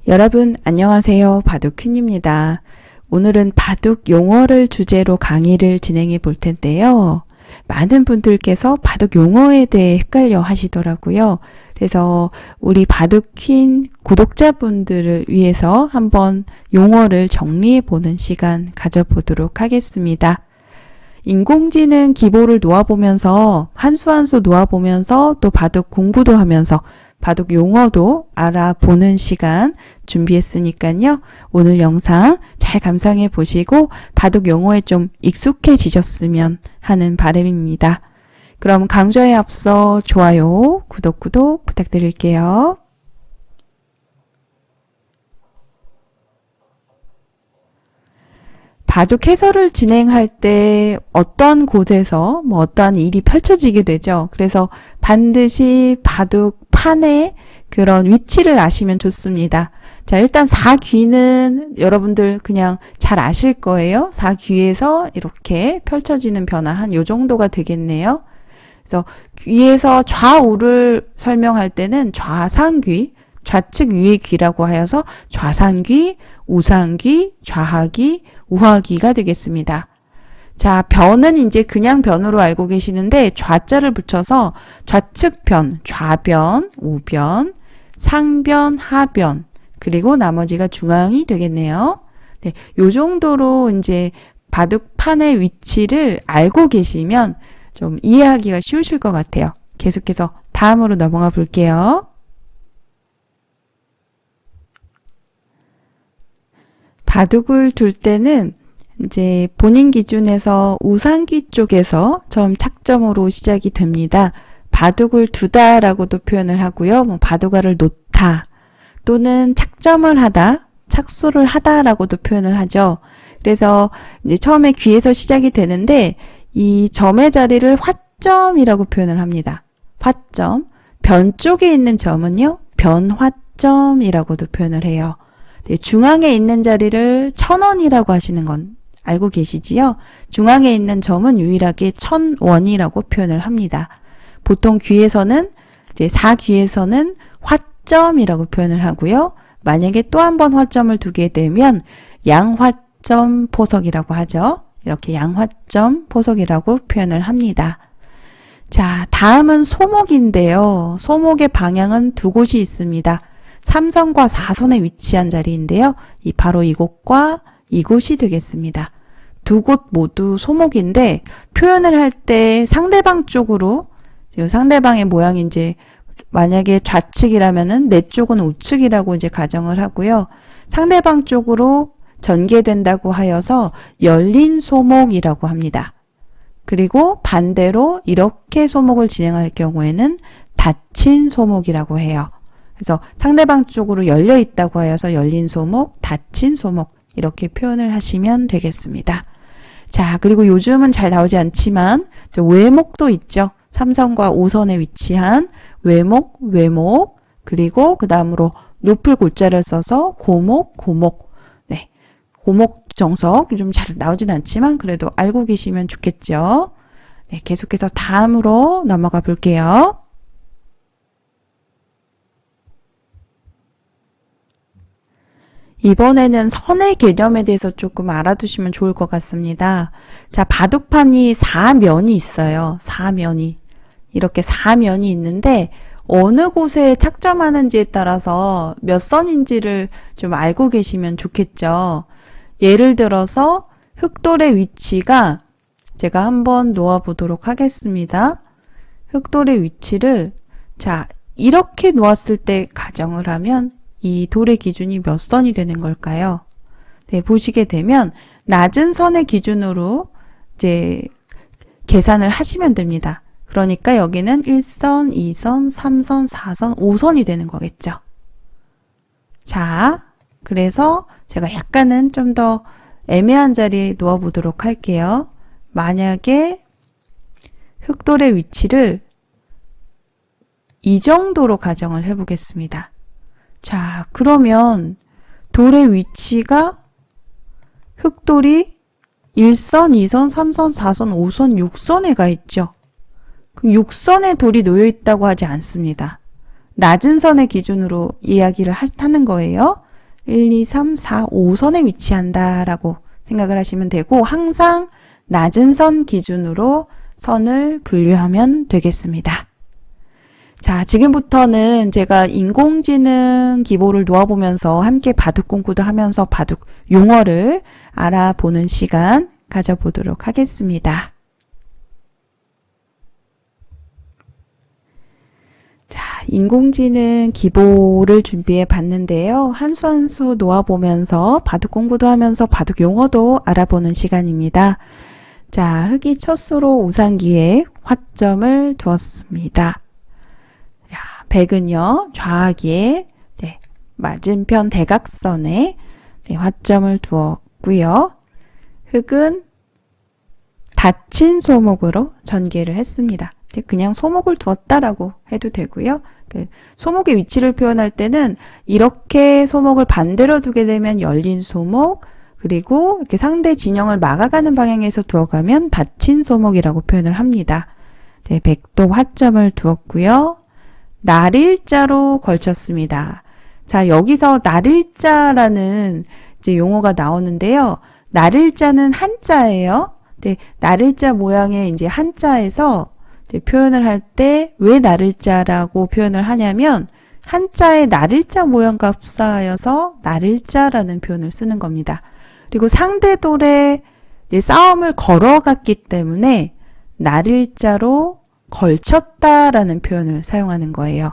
여러분 안녕하세요. 바둑퀸입니다. 오늘은 바둑 용어를 주제로 강의를 진행해 볼 텐데요. 많은 분들께서 바둑 용어에 대해 헷갈려 하시더라고요. 그래서 우리 바둑퀸 구독자분들을 위해서 한번 용어를 정리해 보는 시간 가져보도록 하겠습니다. 인공지능 기보를 놓아보면서 한 수 한 수 놓아보면서 또 바둑 공부도 하면서 바둑 용어도 알아보는 시간 준비했으니까요. 오늘 영상 잘 감상해 보시고 바둑 용어에 좀 익숙해지셨으면 하는 바람입니다. 그럼 강좌에 앞서 좋아요, 구독 부탁드릴게요. 바둑 해설을 진행할 때 어떤 곳에서 어떠한 일이 펼쳐지게 되죠. 그래서 반드시 바둑판의 그런 위치를 아시면 좋습니다. 자, 일단 4귀는 여러분들 그냥 잘 아실 거예요. 4귀에서 이렇게 펼쳐지는 변화 한 요 정도가 되겠네요. 그래서 귀에서 좌우를 설명할 때는 좌상귀, 좌측 위의 귀라고 하여서 좌상귀, 우상귀, 좌하귀, 우하귀가 되겠습니다. 자, 변은 이제 그냥 변으로 알고 계시는데 좌자를 붙여서 좌측 변, 좌변, 우변, 상변, 하변, 그리고 나머지가 중앙이 되겠네요. 네, 요 정도로 이제 바둑판의 위치를 알고 계시면 좀 이해하기가 쉬우실 것 같아요. 계속해서 다음으로 넘어가 볼게요. 바둑을 둘 때는 이제 본인 기준에서 우상귀 쪽에서 처음 착점으로 시작이 됩니다. 바둑을 두다라고도 표현을 하고요. 바둑알을 놓다 또는 착점을 하다, 착수를 하다라고도 표현을 하죠. 그래서 이제 처음에 귀에서 시작이 되는데 이 점의 자리를 화점이라고 표현을 합니다. 화점. 변 쪽에 있는 점은요, 변화점이라고도 표현을 해요. 네, 중앙에 있는 자리를 천원이라고 하시는 건 알고 계시지요? 중앙에 있는 점은 유일하게 천원이라고 표현을 합니다. 보통 귀에서는 이제 4귀에서는 화점이라고 표현을 하고요. 만약에 또 한 번 화점을 두게 되면 양화점 포석이라고 하죠. 이렇게 양화점 포석이라고 표현을 합니다. 자, 다음은 소목인데요. 소목의 방향은 두 곳이 있습니다. 3선과 4선에 위치한 자리인데요. 바로 이곳과 이곳이 되겠습니다. 두 곳 모두 소목인데 표현을 할 때 상대방 쪽으로 상대방의 모양이 이제 만약에 좌측이라면은 내 쪽은 우측이라고 이제 가정을 하고요. 상대방 쪽으로 전개된다고 하여서 열린 소목이라고 합니다. 그리고 반대로 이렇게 소목을 진행할 경우에는 닫힌 소목이라고 해요. 그래서 상대방 쪽으로 열려 있다고 하여서 열린 소목, 닫힌 소목 이렇게 표현을 하시면 되겠습니다. 자, 그리고 요즘은 잘 나오지 않지만 외목도 있죠. 3선과 5선에 위치한 외목, 외목, 그리고 그 다음으로 높을 골자를 써서 고목, 고목. 네, 고목 정석 요즘 잘 나오진 않지만 그래도 알고 계시면 좋겠죠. 네, 계속해서 다음으로 넘어가 볼게요. 이번에는 선의 개념에 대해서 조금 알아두시면 좋을 것 같습니다. 자, 바둑판이 4면이 있어요. 4면이. 이렇게 4면이 있는데 어느 곳에 착점하는지에 따라서 몇 선인지를 좀 알고 계시면 좋겠죠. 예를 들어서 흑돌의 위치가 제가 한번 놓아보도록 하겠습니다. 흑돌의 위치를 자, 이렇게 놓았을 때 가정을 하면 이 돌의 기준이 몇 선이 되는 걸까요? 네, 보시게 되면 낮은 선의 기준으로 이제 계산을 하시면 됩니다. 그러니까 여기는 1선, 2선, 3선, 4선, 5선이 되는 거겠죠. 자, 그래서 제가 약간은 좀 더 애매한 자리에 놓아보도록 할게요. 만약에 흑돌의 위치를 이 정도로 가정을 해보겠습니다. 자, 그러면 돌의 위치가 흑돌이 1선, 2선, 3선, 4선, 5선, 6선에 가 있죠. 그럼 6선에 돌이 놓여 있다고 하지 않습니다. 낮은 선의 기준으로 이야기를 하는 거예요. 1, 2, 3, 4, 5선에 위치한다라고 생각을 하시면 되고 항상 낮은 선 기준으로 선을 분류하면 되겠습니다. 자, 지금부터는 제가 인공지능 기보를 놓아보면서 함께 바둑 공부도 하면서 바둑 용어를 알아보는 시간 가져보도록 하겠습니다. 자, 인공지능 기보를 준비해 봤는데요. 한 수 한 수 놓아보면서 바둑 공부도 하면서 바둑 용어도 알아보는 시간입니다. 자, 흑이 첫 수로 우상기에 화점을 두었습니다. 자, 백은요, 좌하기에 맞은편 대각선에 화점을 두었고요. 흑은 닫힌 소목으로 전개를 했습니다. 그냥 소목을 두었다라고 해도 되고요. 소목의 위치를 표현할 때는 이렇게 소목을 반대로 두게 되면 열린 소목, 그리고 이렇게 상대 진영을 막아가는 방향에서 두어가면 닫힌 소목이라고 표현을 합니다. 백도 화점을 두었고요. 날일자로 걸쳤습니다. 자, 여기서 날일자라는 이제 용어가 나오는데요. 날일자는 한자예요. 날일자 모양의 이제 한자에서 표현을 할 때 왜 날일자라고 표현을 하냐면 한자의 날일자 모양과 흡사하여서 날일자라는 표현을 쓰는 겁니다. 그리고 상대 돌에 싸움을 걸어갔기 때문에 날일자로 걸쳤다라는 표현을 사용하는 거예요.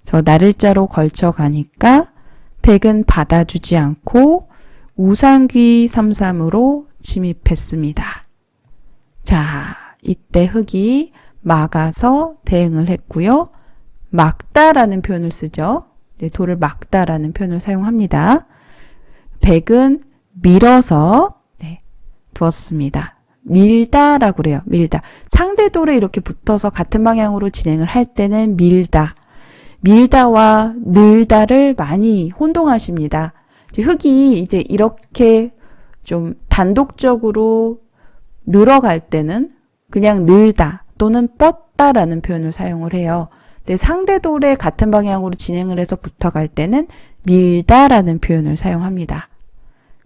그래서 날일자로 걸쳐가니까 백은 받아주지 않고 우상귀 3-3으로 침입했습니다. 자, 이때 흑이 막아서 대응을 했고요. 막다라는 표현을 쓰죠. 돌을 막다라는 표현을 사용합니다. 백은 밀어서 두었습니다. 밀다라고 그래요. 밀다. 상대 돌에 이렇게 붙어서 같은 방향으로 진행을 할 때는 밀다. 밀다와 늘다를 많이 혼동하십니다. 흑이 이제 이렇게 좀 단독적으로 늘어갈 때는 그냥 늘다 또는 뻗다라는 표현을 사용을 해요. 근데 상대 돌에 같은 방향으로 진행을 해서 붙어갈 때는 밀다라는 표현을 사용합니다.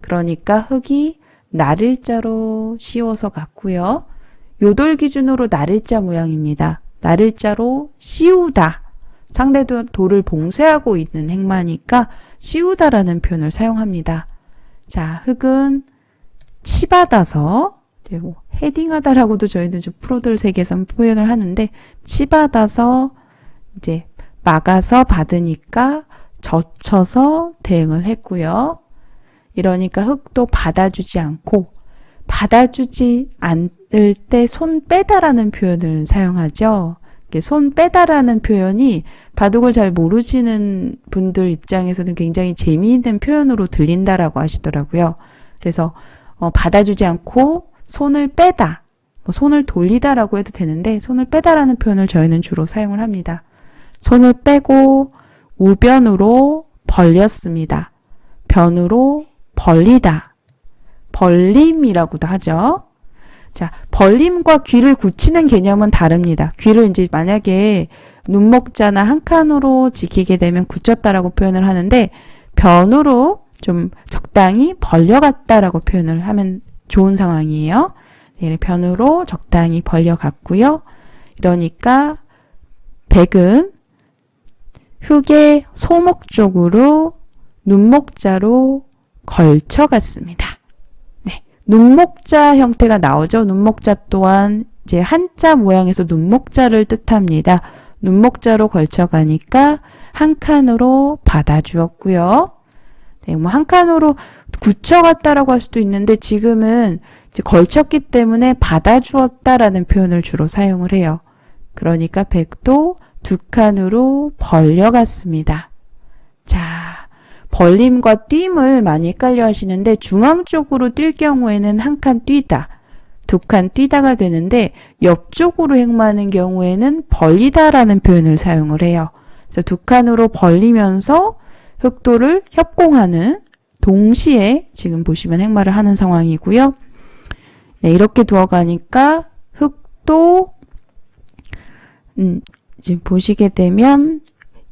그러니까 흑이 날일자로 씌워서 갔고요. 요돌 기준으로 날일자 모양입니다. 날일자로 씌우다. 상대 돌을 봉쇄하고 있는 행마니까 씌우다라는 표현을 사용합니다. 자, 흑은 치받아서 헤딩하다라고도 저희는 좀 프로들 세계에서 표현을 하는데 치받아서 이제 막아서 받으니까 젖혀서 대응을 했고요. 이러니까 흑도 받아주지 않고 받아주지 않을 때 손 빼다라는 표현을 사용하죠. 손 빼다라는 표현이 바둑을 잘 모르시는 분들 입장에서는 굉장히 재미있는 표현으로 들린다라고 하시더라고요. 그래서 받아주지 않고 손을 빼다, 손을 돌리다라고 해도 되는데 손을 빼다라는 표현을 저희는 주로 사용을 합니다. 손을 빼고 우변으로 벌렸습니다. 변으로 벌리다, 벌림이라고도 하죠. 자, 벌림과 귀를 굳히는 개념은 다릅니다. 귀를 이제 만약에 눈목자나 한 칸으로 지키게 되면 굳혔다라고 표현을 하는데 변으로 좀 적당히 벌려갔다라고 표현을 하면 좋은 상황이에요. 변으로 적당히 벌려갔고요. 이러니까 백은 흑의 소목 쪽으로 눈목자로 걸쳐갔습니다. 눈목자 형태가 나오죠. 눈목자 또한 이제 한자 모양에서 눈목자를 뜻합니다. 눈목자로 걸쳐가니까 한 칸으로 받아주었고요. 한 칸으로 굳혀갔다라고 할 수도 있는데 지금은 이제 걸쳤기 때문에 받아주었다라는 표현을 주로 사용을 해요. 그러니까 백도 두 칸으로 벌려갔습니다. 자, 벌림과 뜀을 많이 헷갈려 하시는데 중앙 쪽으로 뛸 경우에는 한 칸 뛰다, 두 칸 뛰다가 되는데 옆쪽으로 행마하는 경우에는 벌리다라는 표현을 사용을 해요. 그래서 두 칸으로 벌리면서 흑도를 협공하는 동시에 지금 보시면 행마를 하는 상황이고요. 이렇게 두어가니까 흑도 지금 보시게 되면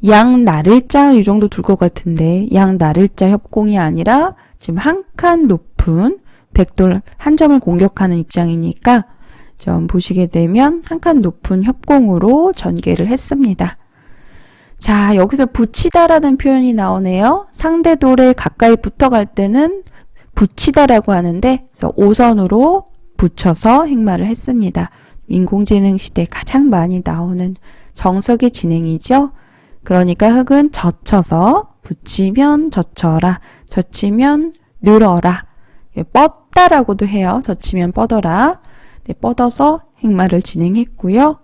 양 나를자 이 정도 둘 것 같은데 양 나를자 협공이 아니라 지금 한 칸 높은 백돌 한 점을 공격하는 입장이니까 좀 보시게 되면 한 칸 높은 협공으로 전개를 했습니다. 자, 여기서 붙이다라는 표현이 나오네요. 상대 돌에 가까이 붙어갈 때는 붙이다라고 하는데 그래서 오선으로 붙여서 행마를 했습니다. 인공지능 시대에 가장 많이 나오는 정석의 진행이죠. 그러니까 흙은 젖혀서 붙이면 젖혀라, 젖히면 늘어라, 뻗다라고도 해요. 젖히면 뻗어라. 네, 뻗어서 행마를 진행했고요.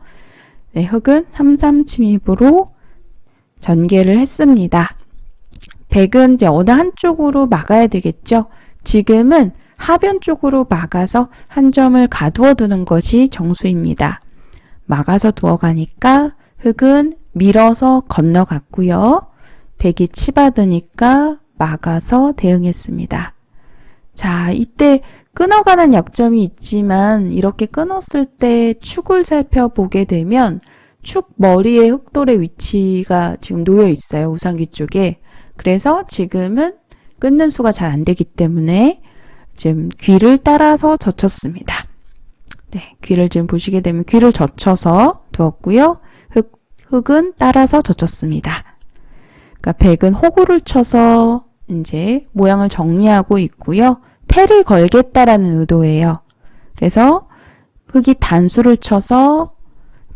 네, 흙은 삼삼침입으로 전개를 했습니다. 백은 이제 어느 한쪽으로 막아야 되겠죠. 지금은 하변 쪽으로 막아서 한 점을 가두어 두는 것이 정수입니다. 막아서 두어 가니까 흙은 밀어서 건너갔고요. 백이 치받으니까 막아서 대응했습니다. 자, 이때 끊어가는 약점이 있지만 이렇게 끊었을 때 축을 살펴보게 되면 축 머리에 흑돌의 위치가 지금 놓여 있어요. 우상귀 쪽에. 그래서 지금은 끊는 수가 잘 안 되기 때문에 지금 귀를 따라서 젖혔습니다. 네, 귀를 지금 보시게 되면 귀를 젖혀서 두었고요. 흙은 따라서 젖혔습니다. 그러니까 백은 호구를 쳐서 이제 모양을 정리하고 있고요. 패를 걸겠다라는 의도예요. 그래서 흙이 단수를 쳐서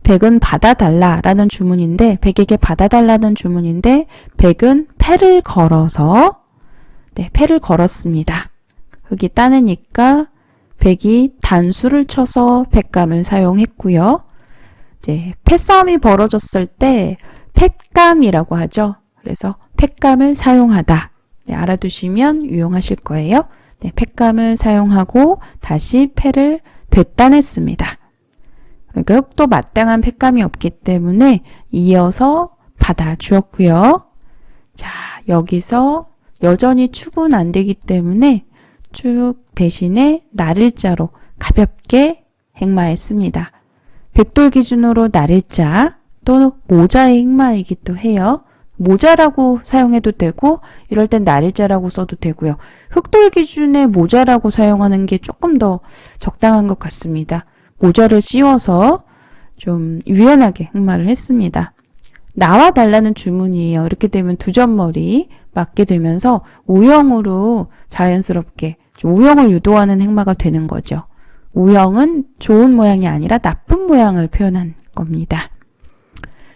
백은 받아달라라는 주문인데 백에게 받아달라는 주문인데 백은 패를 걸어서 네, 패를 걸었습니다. 흙이 따내니까 백이 단수를 쳐서 패감을 사용했고요. 이제 패싸움이 벌어졌을 때 패감이라고 하죠. 그래서 패감을 사용하다. 네, 알아두시면 유용하실 거예요. 네, 패감을 사용하고 다시 패를 되따냈습니다. 그러니까 흙도 마땅한 패감이 없기 때문에 이어서 받아주었고요. 자, 여기서 여전히 축은 안 되기 때문에 축 대신에 나를자로 가볍게 행마했습니다. 백돌 기준으로 나를자 또는 모자의 행마이기도 해요. 모자라고 사용해도 되고 이럴 땐 나를자라고 써도 되고요. 흑돌 기준의 모자라고 사용하는 게 조금 더 적당한 것 같습니다. 모자를 씌워서 좀 유연하게 행마를 했습니다. 나와 달라는 주문이에요. 이렇게 되면 두 점머리 맞게 되면서 우영으로 자연스럽게 우영을 유도하는 행마가 되는 거죠. 우영은 좋은 모양이 아니라 나쁜 모양을 표현한 겁니다.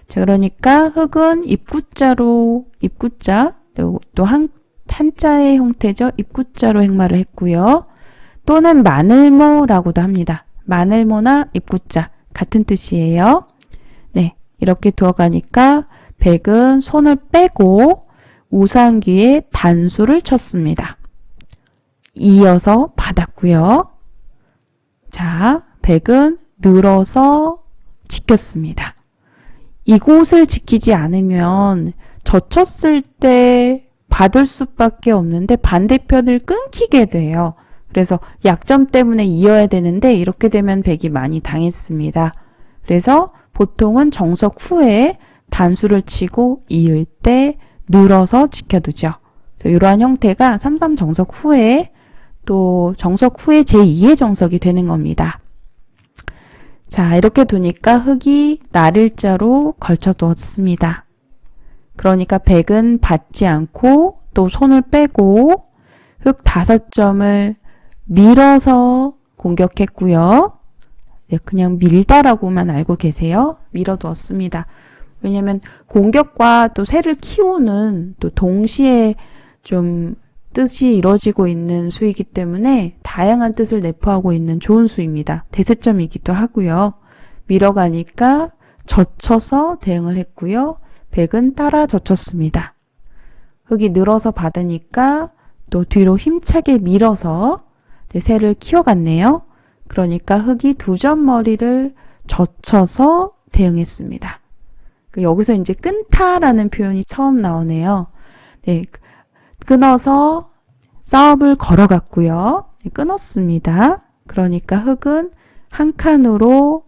자, 그러니까 흙은 입구자로 입구자 또 한자의 형태죠. 입구자로 행마를 했고요. 또는 마늘모라고도 합니다. 마늘모나 입구자 같은 뜻이에요. 네, 이렇게 두어가니까 백은 손을 빼고 우상귀에 단수를 쳤습니다. 이어서 받았고요. 자, 백은 늘어서 지켰습니다. 이곳을 지키지 않으면 젖혔을 때 받을 수밖에 없는데 반대편을 끊기게 돼요. 그래서 약점 때문에 이어야 되는데 이렇게 되면 백이 많이 당했습니다. 그래서 보통은 정석 후에 단수를 치고 이을 때 늘어서 지켜두죠. 그래서 이러한 형태가 삼삼 정석 후에 또 정석 후에 제2의 정석이 되는 겁니다. 자, 이렇게 두니까 흙이 나를자로 걸쳐두었습니다. 그러니까 백은 받지 않고 또 손을 빼고 흙 5점을 밀어서 공격했고요. 네, 그냥 밀다라고만 알고 계세요. 밀어두었습니다. 왜냐면 공격과 또 새를 키우는 또 동시에 좀 뜻이 이루어지고 있는 수이기 때문에 다양한 뜻을 내포하고 있는 좋은 수입니다. 대세점이기도 하고요. 밀어가니까 젖혀서 대응을 했고요. 백은 따라 젖혔습니다. 흙이 늘어서 받으니까 또 뒤로 힘차게 밀어서 새를 키워갔네요. 그러니까 흙이 2점 머리를 젖혀서 대응했습니다. 여기서 이제 끊다라는 표현이 처음 나오네요. 네, 끊어서 싸움을 걸어갔고요. 네, 끊었습니다. 그러니까 흙은 한 칸으로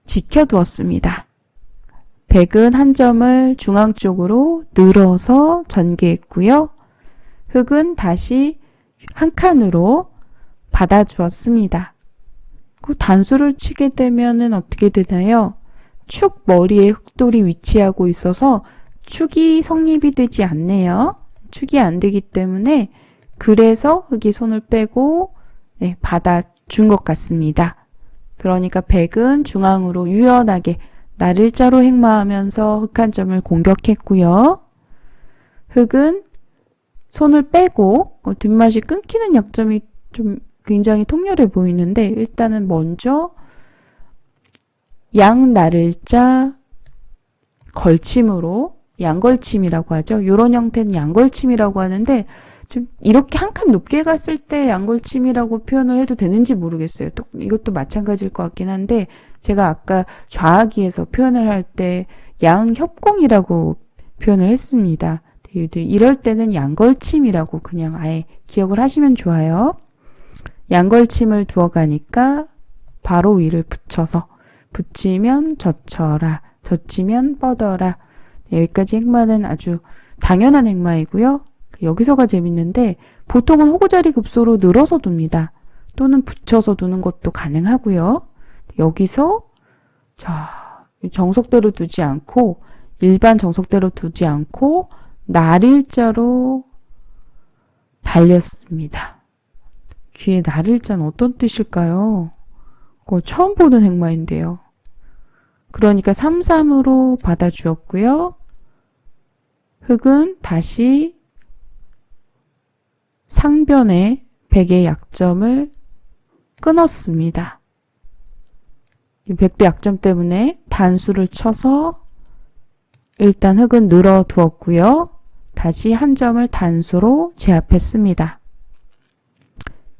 지켜두었습니다. 백은 한 점을 중앙 쪽으로 늘어서 전개했고요. 흙은 다시 한 칸으로 받아주었습니다. 그 단수를 치게 되면은 어떻게 되나요? 축 머리에 흙돌이 위치하고 있어서 축이 성립이 되지 않네요. 축이 안 되기 때문에 그래서 흙이 손을 빼고 받아준 것 같습니다. 그러니까 백은 중앙으로 유연하게 날일자로 행마하면서 흙 한 점을 공격했고요. 흙은 손을 빼고 뒷맛이 끊기는 약점이 좀 굉장히 통렬해 보이는데 일단은 먼저 양날일자 걸침으로 양걸침이라고 하죠. 이런 형태는 양걸침이라고 하는데 좀 이렇게 한 칸 높게 갔을 때 양걸침이라고 표현을 해도 되는지 모르겠어요. 또 이것도 마찬가지일 것 같긴 한데 제가 아까 좌하기에서 표현을 할 때 양협공이라고 표현을 했습니다. 이럴 때는 양걸침이라고 그냥 아예 기억을 하시면 좋아요. 양걸침을 두어가니까 바로 위를 붙여서 붙이면 젖혀라, 젖히면 뻗어라. 여기까지 행마는 아주 당연한 행마이고요. 여기서가 재밌는데 보통은 호구자리 급소로 늘어서 둡니다. 또는 붙여서 두는 것도 가능하고요. 여기서 정석대로 두지 않고 일반 정석대로 두지 않고 날일자로 달렸습니다. 귀에 날일자는 어떤 뜻일까요? 그거 처음 보는 행마인데요. 그러니까 3-3으로 받아주었고요. 흙은 다시 상변에 백의 약점을 끊었습니다. 이 백도 약점 때문에 단수를 쳐서 일단 흙은 늘어 두었고요. 다시 한 점을 단수로 제압했습니다.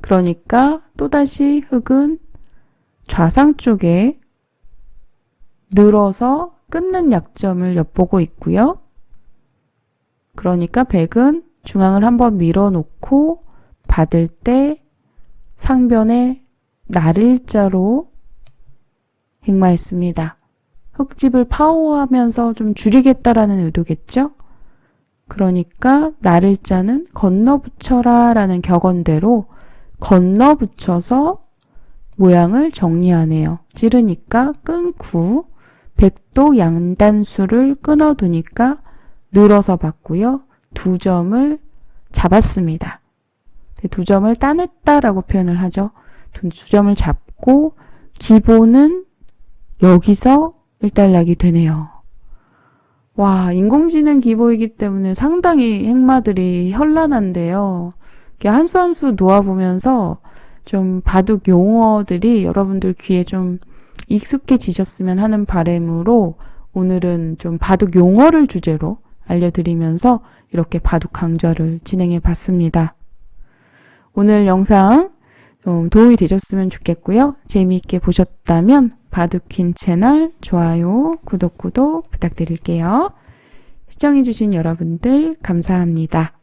그러니까 또다시 흙은 좌상 쪽에 늘어서 끊는 약점을 엿보고 있고요. 그러니까 백은 중앙을 한번 밀어놓고 받을 때 상변에 날일자로 행마했습니다. 흙집을 파워하면서 좀 줄이겠다라는 의도겠죠? 그러니까 날일자는 건너붙여라 라는 격언대로 건너붙여서 모양을 정리하네요. 찌르니까 끊고 백도 양단수를 끊어두니까 늘어서 봤고요. 두 점을 잡았습니다. 두 점을 따냈다라고 표현을 하죠. 두 점을 잡고 기본은 여기서 일단락이 되네요. 와, 인공지능 기보이기 때문에 상당히 행마들이 현란한데요. 한 수 한 수 놓아보면서 좀 바둑 용어들이 여러분들 귀에 좀 익숙해지셨으면 하는 바람으로 오늘은 좀 바둑 용어를 주제로 알려드리면서 이렇게 바둑 강좌를 진행해 봤습니다. 오늘 영상 좀 도움이 되셨으면 좋겠고요. 재미있게 보셨다면 바둑퀸 채널 좋아요, 구독 부탁드릴게요. 시청해주신 여러분들 감사합니다.